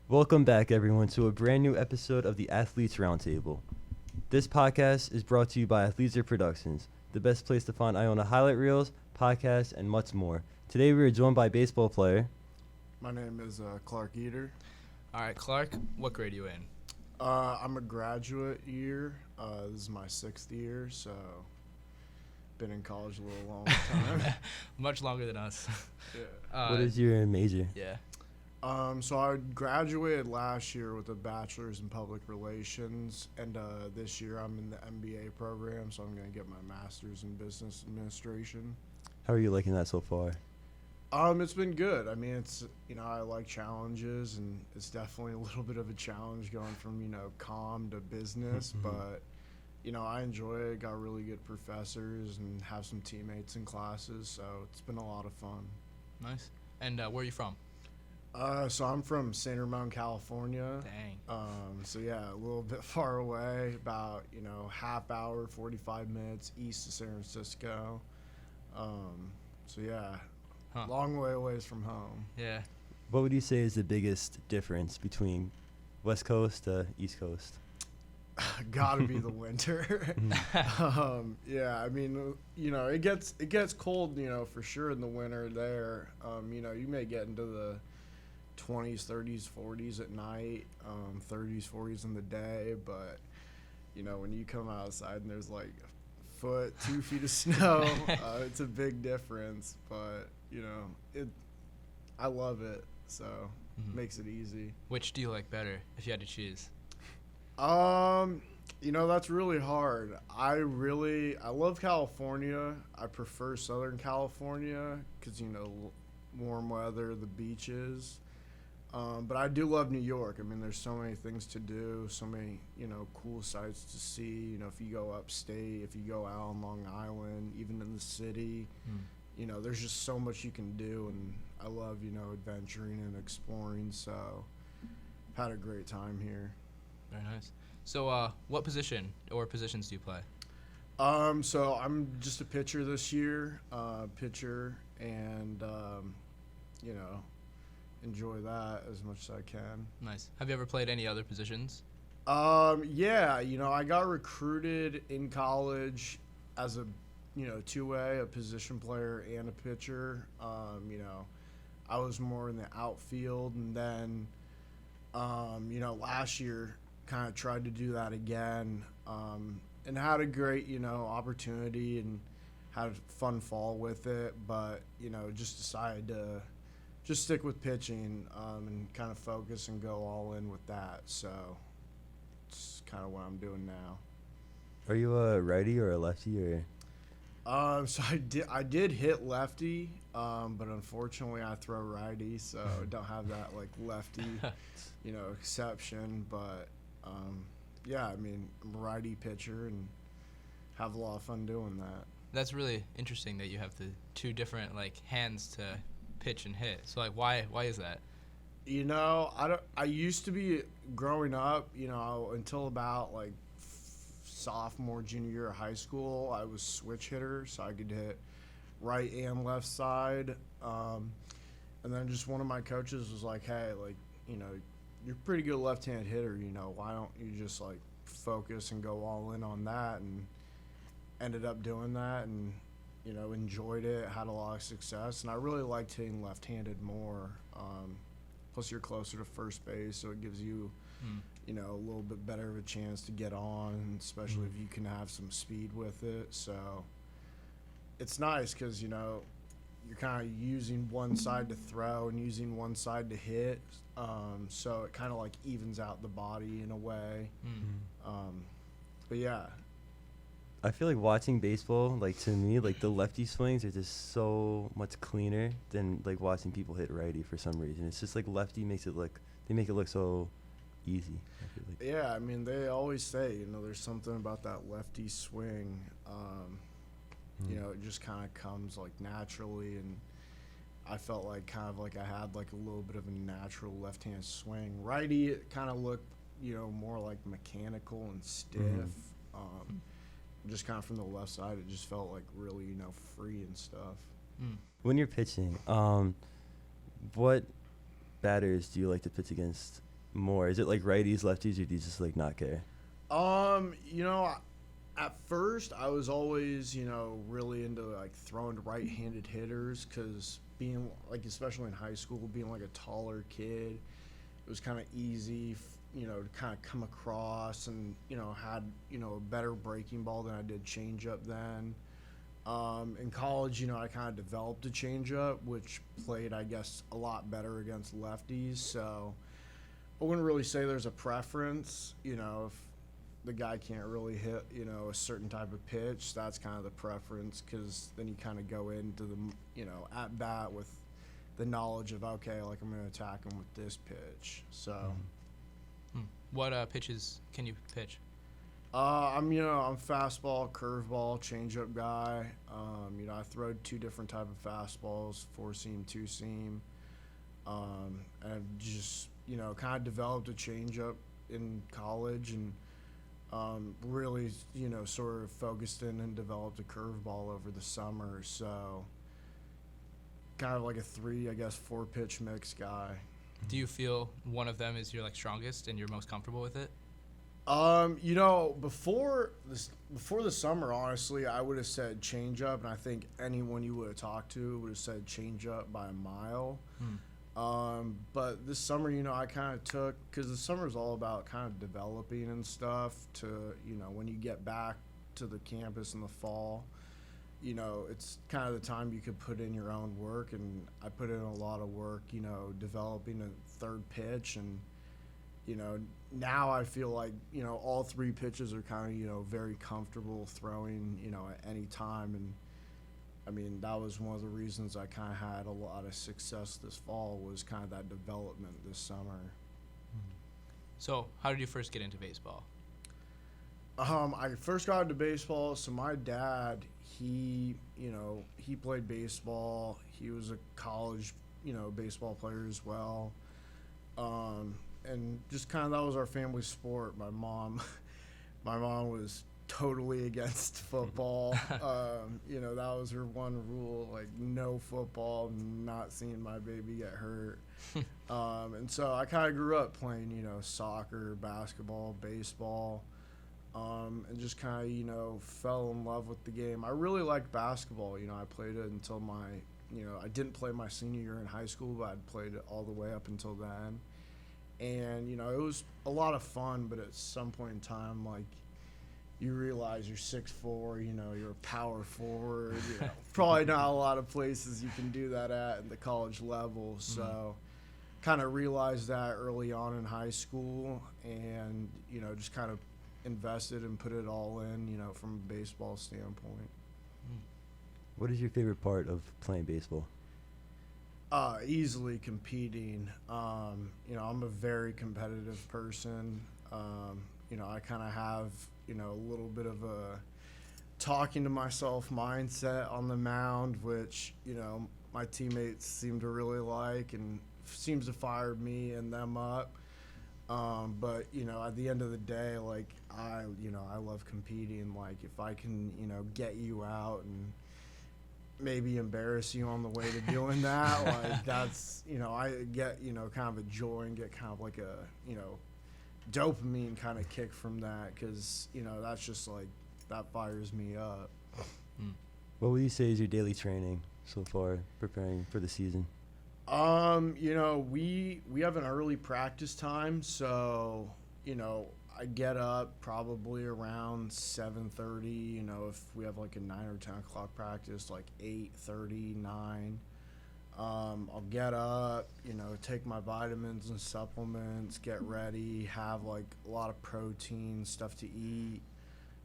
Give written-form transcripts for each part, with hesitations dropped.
Welcome back, everyone, to a brand new episode of the Athletes Roundtable. This podcast is brought to you by Athletes Productions, the best place to find Iona highlight reels, podcasts, and much more. Today, we are joined by baseball player. My name is Clark Eder. All right, Clark, what grade are you in? I'm a graduate year. This is my 6th year, so been in college a little long time. Much longer than us. Yeah. What is your major? Yeah. So I graduated last year with a bachelor's in public relations, and this year I'm in the MBA program, so I'm going to get my master's in business administration. How are you liking that so far? It's been good. I mean, I like challenges, and it's definitely a little bit of a challenge going from, comm to business, but, I enjoy it. Got really good professors and have some teammates in classes, so it's been a lot of fun. Nice. And where are you from? So I'm from San Ramon, California. Dang. So yeah, a little bit far away, about, half hour, 45 minutes east of San Francisco. So yeah. Long way away from home. Yeah. What would you say is the biggest difference between West Coast to East Coast? Gotta be the winter. Yeah, I mean, it gets cold, for sure in the winter there. You may get into the 20s, 30s, 40s at night, 30s, 40s in the day, but, when you come outside and there's like a foot, 2 feet of snow, it's a big difference, but, I love it, so makes it easy. Which do you like better if you had to choose? That's really hard. I love California. I prefer Southern California because, warm weather, the beaches. But I do love New York. I mean, there's so many things to do, so many, cool sights to see. If you go upstate, if you go out on Long Island, even in the city, there's just so much you can do. And I love, adventuring and exploring. So I've had a great time here. Very nice. So what position or positions do you play? So I'm just a pitcher this year, and, enjoy that as much as I can. Nice. Have you ever played any other positions? Yeah, I got recruited in college as a, two-way, a position player and a pitcher. I was more in the outfield, and then, last year kind of tried to do that again, and had a great, opportunity and had a fun fall with it, but, just decided to just stick with pitching, and kind of focus and go all in with that. So it's kind of what I'm doing now. Are you a righty or a lefty or? So I did hit lefty, but unfortunately I throw righty, so I don't have that like lefty, exception. But yeah, I mean, I'm a righty pitcher and have a lot of fun doing that. That's really interesting that you have the two different hands to pitch and hit. So why is that? I used to be growing up, until about sophomore, junior year of high school, I was switch hitter, so I could hit right and left side. And then just one of my coaches was like, hey, you're a pretty good left-handed hitter, why don't you just focus and go all in on that? And ended up doing that and, enjoyed it, had a lot of success. And I really liked hitting left-handed more. Plus you're closer to first base, so it gives you, a little bit better of a chance to get on, especially if you can have some speed with it. So it's nice because, you're kind of using one side to throw and using one side to hit. So it kind of evens out the body in a way. But yeah. I feel like watching baseball, to me, the lefty swings are just so much cleaner than watching people hit righty for some reason. It's just lefty they make it look so easy. I feel like. Yeah, I mean, they always say, there's something about that lefty swing. It just kind of comes naturally, and I felt I had a little bit of a natural left-hand swing. Righty, it kind of looked, more mechanical and stiff. Just kind of from the left side, it just felt really, free and stuff. When you're pitching, what batters do you like to pitch against more? Is it like righties, lefties, or do you just like not care? You know, at first I was always, you know, really into like throwing to right-handed hitters because being like, especially in high school, being like a taller kid, it was kind of easy, you know, to kind of come across and, you know, had, you know, a better breaking ball than I did changeup then. In college, you know, I kind of developed a changeup, which played, I guess, a lot better against lefties. So I wouldn't really say there's a preference. You know, if the guy can't really hit, you know, a certain type of pitch, that's kind of the preference because then you kind of go into the, you know, at bat with the knowledge of, okay, like I'm going to attack him with this pitch. So. What pitches can you pitch? I'm fastball, curveball, changeup guy. You know, I throw two different type of fastballs, 4-seam, 2-seam. And I've just, you know, kind of developed a changeup in college and really, you know, sort of focused in and developed a curveball over the summer. So kind of like a 4-pitch mix guy. Do you feel one of them is your like strongest and you're most comfortable with it? You know, before the summer, honestly, I would have said changeup, and I think anyone you would have talked to would have said changeup by a mile. But this summer, you know, I kind of took, because the summer is all about kind of developing and stuff to, you know, when you get back to the campus in the fall, you know, it's kind of the time you could put in your own work, and I put in a lot of work, you know, developing a third pitch, and, you know, now I feel like, you know, all 3 pitches are kind of, you know, very comfortable throwing, you know, at any time. And, I mean, that was one of the reasons I kind of had a lot of success this fall was kind of that development this summer. So how did you first get into baseball? I first got into baseball. So my dad, he played baseball. He was a college, you know, baseball player as well. And just kind of that was our family sport. My mom was totally against football. You know, that was her one rule, like no football, not seeing my baby get hurt. And so I kind of grew up playing, you know, soccer, basketball, baseball, and just kind of, you know, fell in love with the game. I really liked basketball. You know, I played it until I didn't play my senior year in high school, but I'd played it all the way up until then. And, you know, it was a lot of fun, but at some point in time, like, you realize you're 6'4", you know, you're a power forward, you know, probably not a lot of places you can do that at the college level. So kind of realized that early on in high school and, you know, just kind of invested and put it all in, you know, from a baseball standpoint. What is your favorite part of playing baseball? Easily competing. You know, I'm a very competitive person. You know, I kind of have, you know, a little bit of a talking to myself mindset on the mound, which, you know, my teammates seem to really like and seems to fire me and them up. But, you know, at the end of the day, like, I love competing. Like, if I can, you know, get you out and maybe embarrass you on the way to doing that, like, that's, you know, I get, you know, kind of a joy and get kind of like a, you know, dopamine kind of kick from that because, you know, that's just like, that fires me up. What would you say is your daily training so far preparing for the season? You know, we have an early practice time, so, you know, I get up probably around 7:30. You know, if we have like a 9 or 10 o'clock practice, like 8:30, 9. I'll get up, you know, take my vitamins and supplements, get ready, have like a lot of protein, stuff to eat,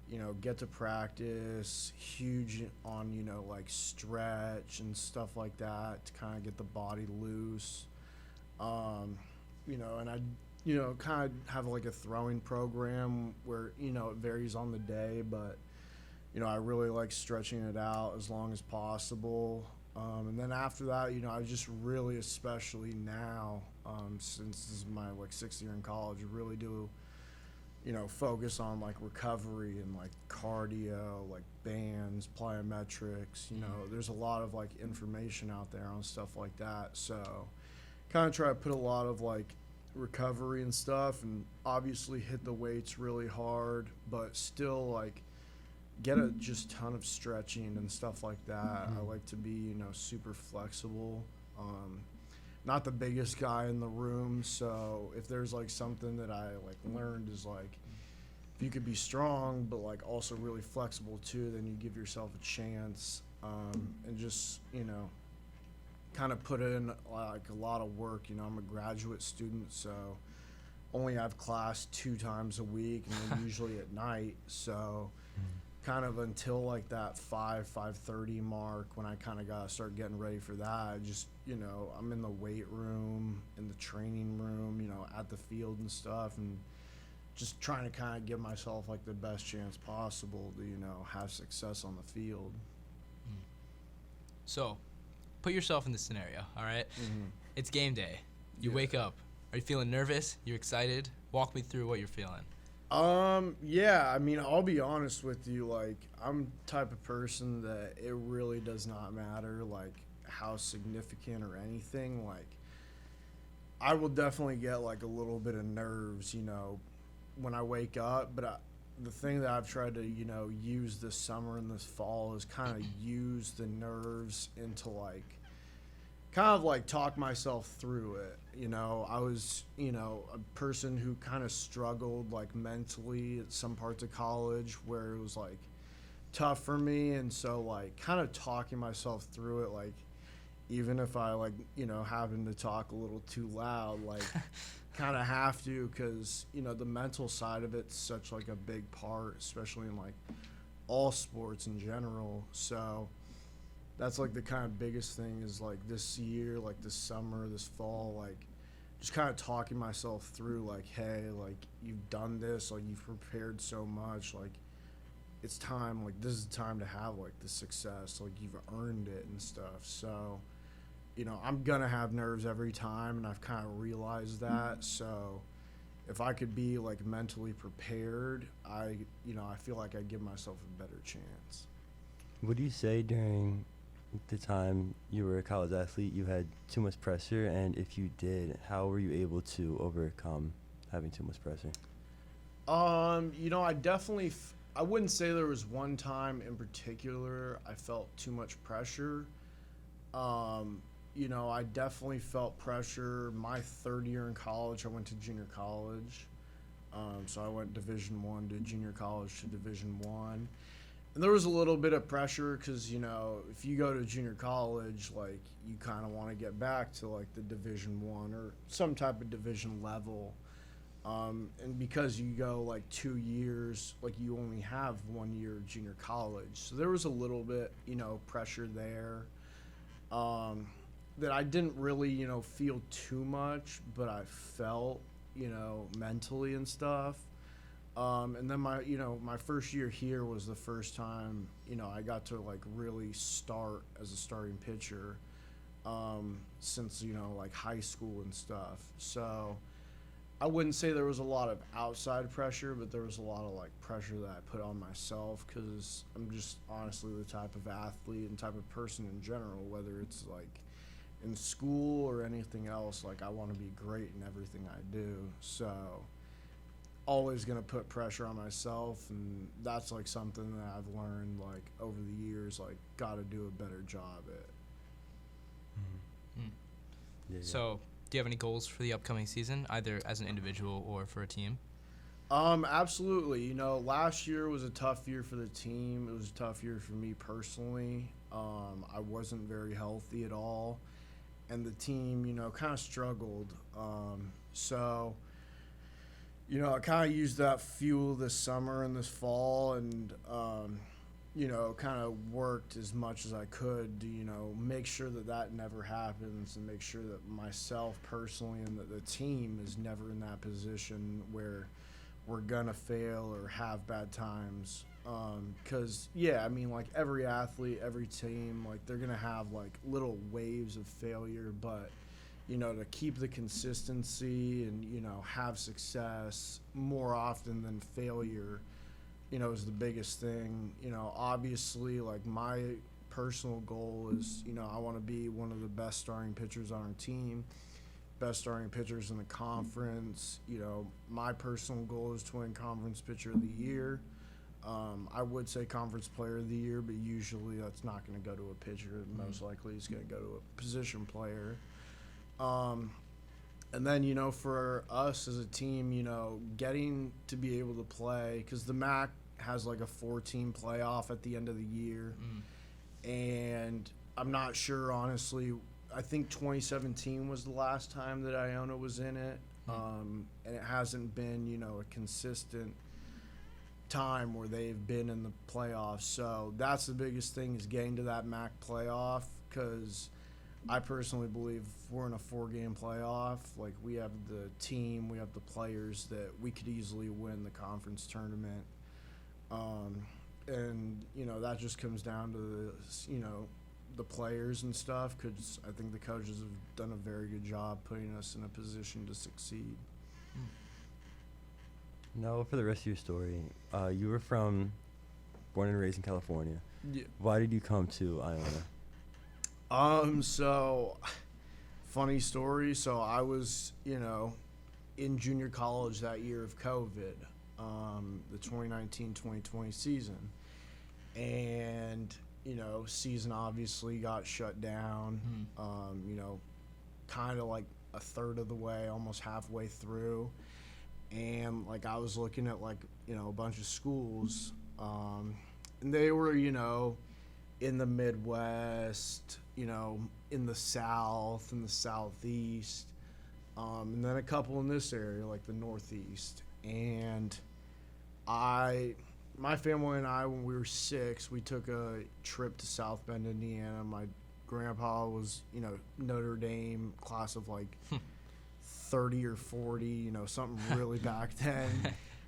you know, get to practice, huge on, you know, like stretch and stuff like that to kind of get the body loose. You know, and I, you know, kind of have like a throwing program where, you know, it varies on the day, but, you know, I really like stretching it out as long as possible. And then after that, you know, I just really, especially now, since this is my like 6th year in college, really do, you know, focus on like recovery and like cardio, like bands, plyometrics. You know, there's a lot of like information out there on stuff like that. So kind of try to put a lot of like recovery and stuff, and obviously hit the weights really hard, but still like get a just ton of stretching and stuff like that. I like to be, super flexible. Not the biggest guy in the room, so if there's like something that I like learned is like if you could be strong but like also really flexible too, then you give yourself a chance, and just kind of put in like a lot of work. I'm a graduate student, so only have class 2 times a week, and then usually at night. So kind of until like that 5:30 mark, when I kind of got to start getting ready for that, I just I'm in the weight room, in the training room, at the field and stuff, and just trying to kind of give myself like the best chance possible to have success on the field. So, put yourself in this scenario, all right? It's game day. You Yeah. wake up. Are you feeling nervous? You excited? Walk me through what you're feeling. Yeah, I mean, I'll be honest with you, like, I'm the type of person that it really does not matter, like, how significant or anything. Like, I will definitely get, like, a little bit of nerves, when I wake up, but the thing that I've tried to, use this summer and this fall is kind of use the nerves into, like, kind of like talk myself through it. I was, a person who kind of struggled like mentally at some parts of college where it was like tough for me. And so like kind of talking myself through it, like even if I like, happen to talk a little too loud, like kind of have to, because, the mental side of it's such like a big part, especially in like all sports in general. So that's like the kind of biggest thing is like this year, like this summer, this fall, like just kind of talking myself through like, hey, like you've done this, like you've prepared so much, like it's time, like this is the time to have like the success, like you've earned it and stuff. So, I'm gonna have nerves every time, and I've kind of realized that. So if I could be like mentally prepared, I feel like I give myself a better chance. What do you say during the time you were a college athlete you had too much pressure, and if you did, how were you able to overcome having too much pressure? I definitely I wouldn't say there was one time in particular I felt too much pressure. I definitely felt pressure my third year in college. I went to junior college. So I went Division I to junior college to Division I. And there was a little bit of pressure because, if you go to junior college, like, you kind of want to get back to, like, the Division I or some type of division level. And because you go, like, 2 years, like, you only have 1 year of junior college. So there was a little bit, pressure there that I didn't really, feel too much, but I felt, mentally and stuff. And then my first year here was the first time, I got to like really start as a starting pitcher, since, like high school and stuff. So I wouldn't say there was a lot of outside pressure, but there was a lot of like pressure that I put on myself because I'm just honestly the type of athlete and type of person in general, whether it's like in school or anything else, like I want to be great in everything I do. So always going to put pressure on myself, and that's like something that I've learned like over the years, like got to do a better job at. Yeah. So, do you have any goals for the upcoming season, either as an individual or for a team? Absolutely. Last year was a tough year for the team. It was a tough year for me personally. I wasn't very healthy at all, and the team, kind of struggled. So I kind of used that fuel this summer and this fall, and kind of worked as much as I could to, make sure that that never happens, and make sure that myself personally and that the team is never in that position where we're gonna fail or have bad times. Because like every athlete, every team, like they're gonna have like little waves of failure, but to keep the consistency and, have success more often than failure, is the biggest thing. Obviously, like my personal goal is, I want to be one of the best starting pitchers on our team. best starting pitchers in the conference. You know, my personal goal is to win Conference Pitcher of the Year. I would say Conference Player of the Year, but usually that's not going to go to a pitcher. Most likely it's going to go to a position player. And then, you know, for us as a team, you know, getting to be able to play, because the MAC has like a 4-team playoff at the end of the year. And I'm not sure, honestly. I think 2017 was the last time that Iona was in it. And it hasn't been, you know, a consistent time where they've been in the playoffs. So that's the biggest thing, is getting to that MAC playoff, because I personally believe if we're in a 4-game playoff, like, we have the team, we have the players that we could easily win the conference tournament. And, you know, that just comes down to the, you know, the players and stuff, because I think the coaches have done a very good job putting us in a position to succeed. Now, for the rest of your story, you were born and raised in California. Yeah. Why did you come to Iona? So, funny story. So I was, you know, in junior college that year of COVID, the 2019-2020 season. And, you know, season obviously got shut down, you know, kind of like a third of the way, almost halfway through. And, like, I was looking at, like, you know, a bunch of schools, and they were, you know, in the Midwest, you know, in the South, in the Southeast, and then a couple in this area, like the Northeast. And my family and I, when we were 6, we took a trip to South Bend, Indiana. My grandpa was, you know, Notre Dame, class of like 30 or 40, you know, something really back then.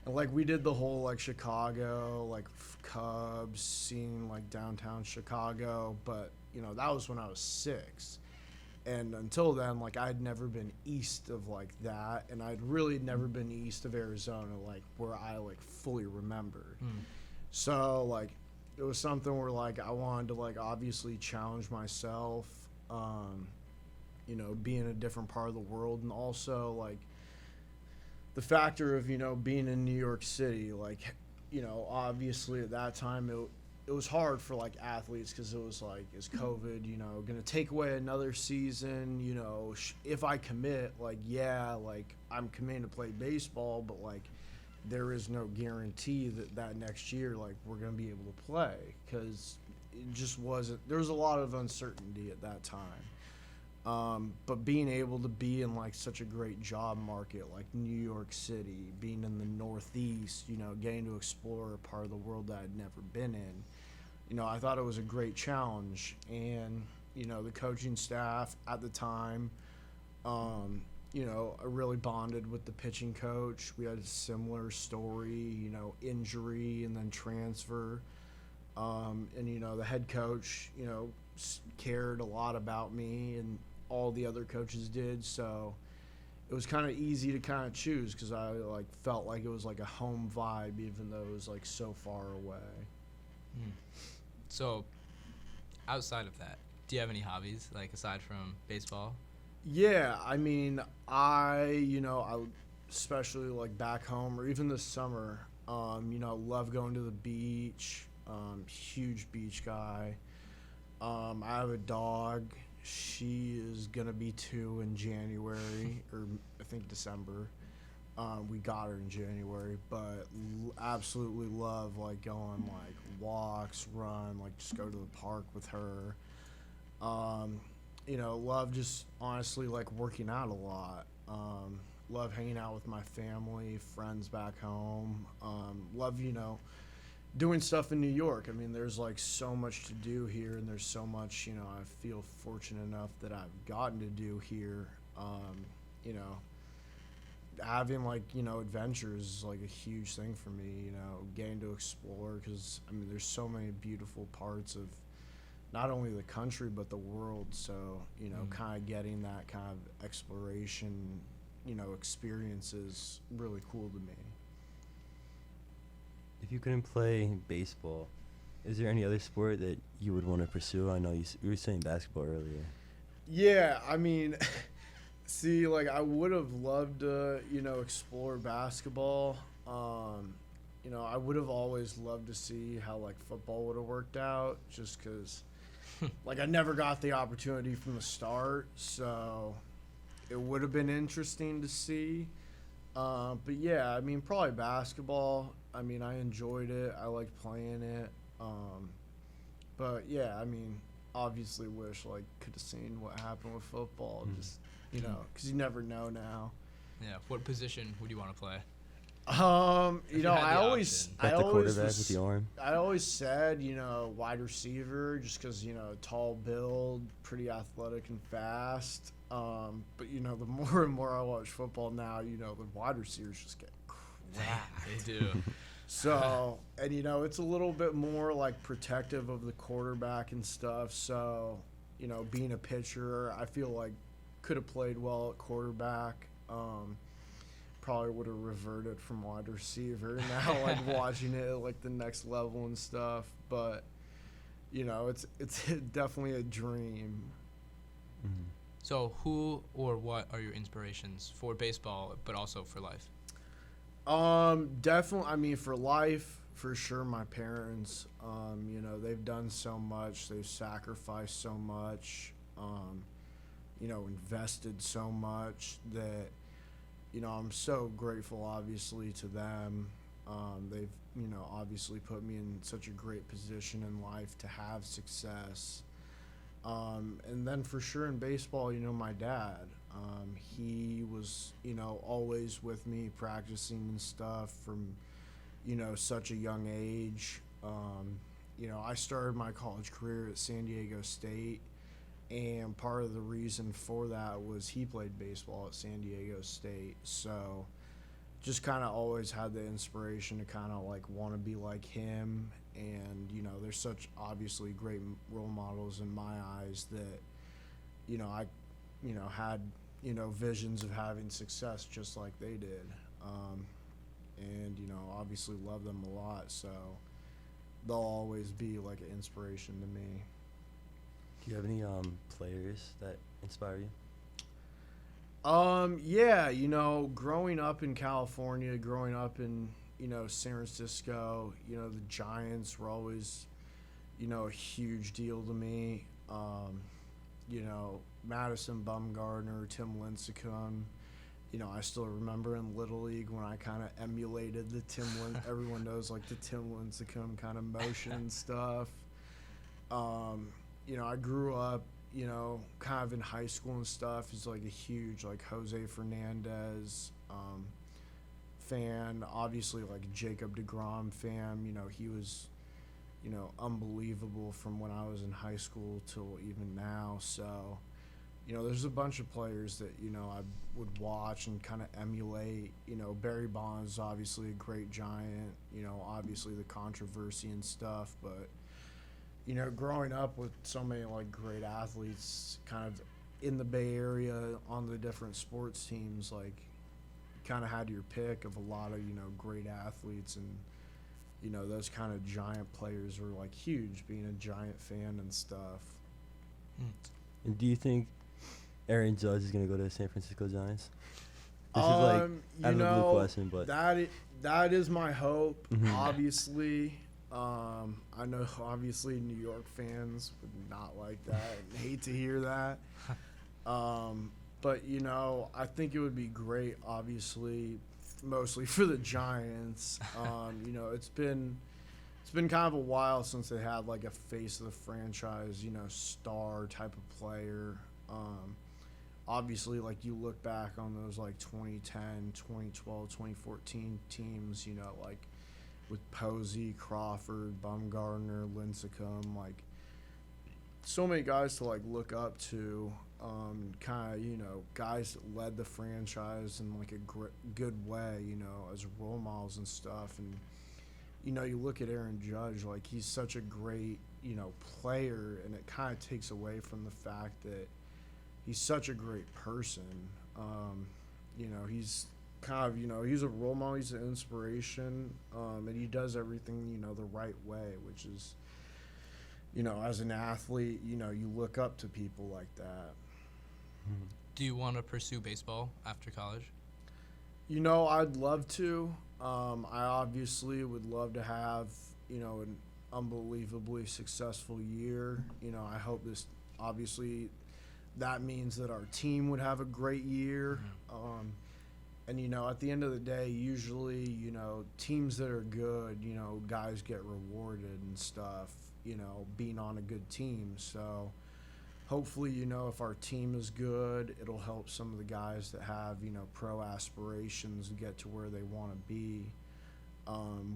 And, like, we did the whole, like, Chicago, like, Cubs, seeing, like, downtown Chicago. But, you know, that was when I was 6. And until then, like, I'd never been east of, like, that. And I'd really never been east of Arizona, like, where I, like, fully remembered. So, like, it was something where, like, I wanted to, like, obviously challenge myself, you know, be in a different part of the world. And also, like, the factor of, you know, being in New York City, like, you know, obviously at that time it was hard for, like, athletes, because it was like, is COVID, you know, going to take away another season? You know, if I commit, like, yeah, like, I'm committing to play baseball, but, like, there is no guarantee that next year, like, we're going to be able to play, because it just wasn't, there was a lot of uncertainty at that time. But being able to be in, like, such a great job market like New York City, being in the Northeast, you know, getting to explore a part of the world that I'd never been in, you know, I thought it was a great challenge. And, you know, the coaching staff at the time, you know, I really bonded with the pitching coach. We had a similar story, you know, injury and then transfer. And, you know, the head coach, you know, cared a lot about me, and all the other coaches did. So it was kind of easy to kind of choose, because I, like, felt like it was like a home vibe, even though it was, like, so far away. So outside of that, do you have any hobbies, like, aside from baseball? Yeah, I mean, you know, I especially, like, back home or even this summer, you know, love going to the beach. Huge beach guy. I have a dog. She is gonna be 2 in January, or I think December. We got her in January, but absolutely love, like, going, like, walks, run, like, just go to the park with her. You know, love just honestly, like, working out a lot. Love hanging out with my family, friends back home. Love, you know, doing stuff in New York. I mean, there's, like, so much to do here, and there's so much, you know, I feel fortunate enough that I've gotten to do here. You know, having, like, you know, adventures is, like, a huge thing for me, you know, getting to explore, because, I mean, there's so many beautiful parts of not only the country but the world. So, you know, kind of getting that kind of exploration, you know, experience is really cool to me. If you couldn't play baseball, is there any other sport that you would want to pursue? I know you were saying basketball earlier. Yeah, I mean, See, like I would have loved to, explore basketball. I would have always loved to see how like football would have worked out, just because, like, I never got the opportunity from the start, so it would have been interesting to see. But yeah, I mean, probably basketball. I mean, I enjoyed it. I liked playing it. But yeah, I mean, obviously wish like could have seen what happened with football. Just because you never know now. Yeah. What position would you want to play? You know, I always, option. I Like the always quarterback was, with the arm. I always said, wide receiver, just because tall build, pretty athletic and fast. But the more and more I watch football now, the wide receivers just get crap. They do. So, and it's a little bit more like protective of the quarterback and stuff. So, being a pitcher, I feel like could have played well at quarterback. Probably would have reverted from wide receiver now, like watching it at like the next level and stuff. But it's definitely a dream. Mm-hmm. So, who or what are your inspirations for baseball, but also for life? Definitely. I mean, for life, for sure, my parents. They've done so much. They've sacrificed so much. Invested so much that. I'm so grateful, obviously, to them. They've, obviously put me in such a great position in life to have success. And then for sure in baseball, my dad. He was, always with me practicing and stuff from, such a young age. I started my college career at San Diego State. And part of the reason for that was he played baseball at San Diego State. So just kind of always had the inspiration to kind of like want to be like him. And, there's such obviously great role models in my eyes that, I, had, visions of having success just like they did. And, obviously love them a lot. So they'll always be like an inspiration to me. Do you have any players that inspire you? Yeah, growing up in California, growing up in, San Francisco, the Giants were always, a huge deal to me. Madison Bumgarner, Tim Lincecum. I still remember in Little League when I kind of emulated the everyone knows like the Tim Lincecum kind of motion and stuff. I grew up, kind of in high school and stuff is like a huge like Jose Fernandez fan. Obviously like Jacob deGrom fan. He was, unbelievable from when I was in high school till even now. So, there's a bunch of players that, I would watch and kind of emulate. Barry Bonds is obviously a great Giant, obviously the controversy and stuff, but growing up with so many like great athletes kind of in the Bay Area on the different sports teams, like kind of had your pick of a lot of, great athletes, and, those kind of Giant players were like huge, being a Giant fan and stuff. And do you think Aaron Judge is going to go to the San Francisco Giants? This is like out of the blue question, but that is my hope, Mhm. obviously. I know obviously New York fans would not like that and hate to hear that. But I think it would be great, obviously, mostly for the Giants. It's been kind of a while since they had like a face of the franchise, star type of player. Obviously, like you look back on those like 2010, 2012, 2014 teams, like with Posey, Crawford, Bumgarner, Lincecum, like so many guys to like look up to, kind of guys that led the franchise in like a good way, as role models and stuff. And you look at Aaron Judge, like he's such a great player, and it kind of takes away from the fact that he's such a great person. He's kind of, he's a role model, he's an inspiration, and he does everything, the right way, which is, as an athlete, you look up to people like that. Do you want to pursue baseball after college? You know, I'd love to. I obviously would love to have, an unbelievably successful year. I hope this, obviously, that means that our team would have a great year. And, at the end of the day, usually, teams that are good, guys get rewarded and stuff, being on a good team. So hopefully, if our team is good, it'll help some of the guys that have, pro aspirations to get to where they want to be.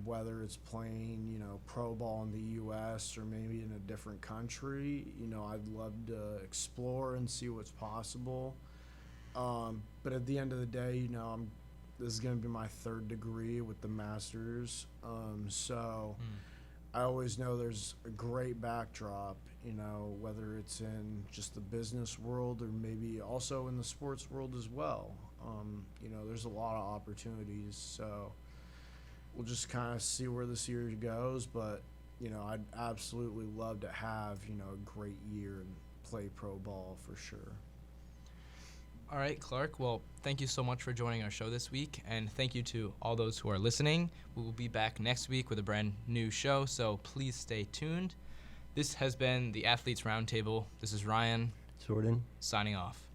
Whether it's playing, pro ball in the U.S. or maybe in a different country, I'd love to explore and see what's possible. But at the end of the day, this is going to be my third degree with the master's. I always know there's a great backdrop, whether it's in just the business world or maybe also in the sports world as well. There's a lot of opportunities, so we'll just kind of see where this year goes. But, I'd absolutely love to have, a great year and play pro ball for sure. All right, Clark. Well, thank you so much for joining our show this week, and thank you to all those who are listening. We will be back next week with a brand new show, so please stay tuned. This has been the Athletes Roundtable. This is Ryan. Jordan. Signing off.